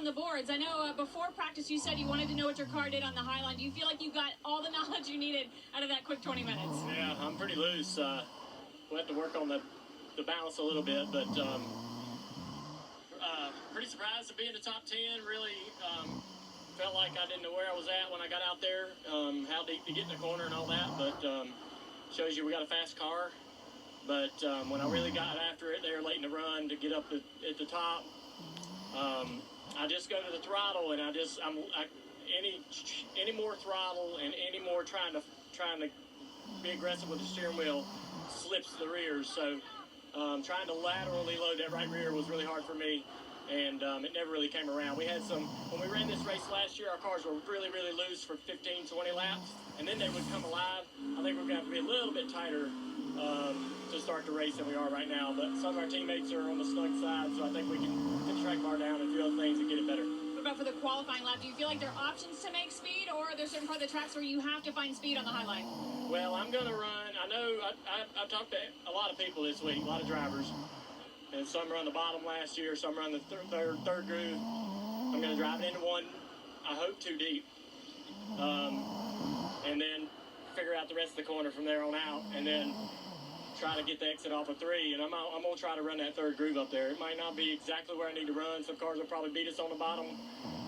on the boards. I know before practice you said you wanted to know what your car did on the high line. Do you feel like you got all the knowledge you needed out of that quick 20 minutes? Yeah, I'm pretty loose. We'll have to work on the balance a little bit, but pretty surprised to be in the top 10. Really felt like I didn't know where I was at when I got out there, how deep to get in the corner and all that, but shows you we got a fast car. But when I really got after it there late in the run to get up at the top, I just go to the throttle, and any more throttle and any more trying to be aggressive with the steering wheel slips the rears. So trying to laterally load that right rear was really hard for me, and it never really came around. We had when we ran this race last year, our cars were really, really loose for 15, 20 laps, and then they would come alive. I think we're going to have to be a little bit tighter to start the race than we are right now, but some of our teammates are on the snug side, so I think we can get the track bar down and do other things and get it better. What about for the qualifying lap? Do you feel like there are options to make speed, or are there certain part of the tracks where you have to find speed on the high line? Well, I'm going to run. I know I've talked to a lot of people this week, a lot of drivers, and some run the bottom last year, some run the third groove. I'm going to drive it into one, I hope, too deep, and then figure out the rest of the corner from there on out, and then try to get the exit off of 3, and I'm going to try to run that third groove up there. It might not be exactly where I need to run. Some cars will probably beat us on the bottom,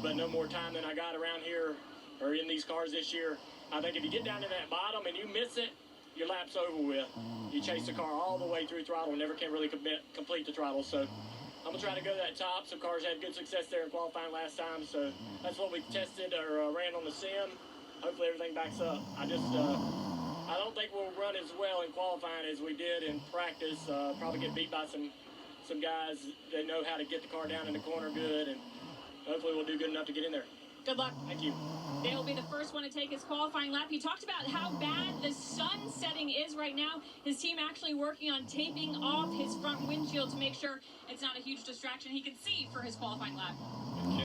but no more time than I got around here or in these cars this year. I think if you get down to that bottom and you miss it, your lap's over with. You chase the car all the way through throttle and never can really complete the throttle. So I'm going to try to go to that top. Some cars had good success there in qualifying last time, so that's what we tested or ran on the sim. Hopefully everything backs up. I don't think we'll run as well in qualifying as we did in practice. Probably get beat by some guys that know how to get the car down in the corner good, and hopefully we'll do good enough to get in there. Good luck. Thank you. Dale will be the first one to take his qualifying lap. He talked about how bad the sun setting is right now. His team actually working on taping off his front windshield to make sure it's not a huge distraction he can see for his qualifying lap.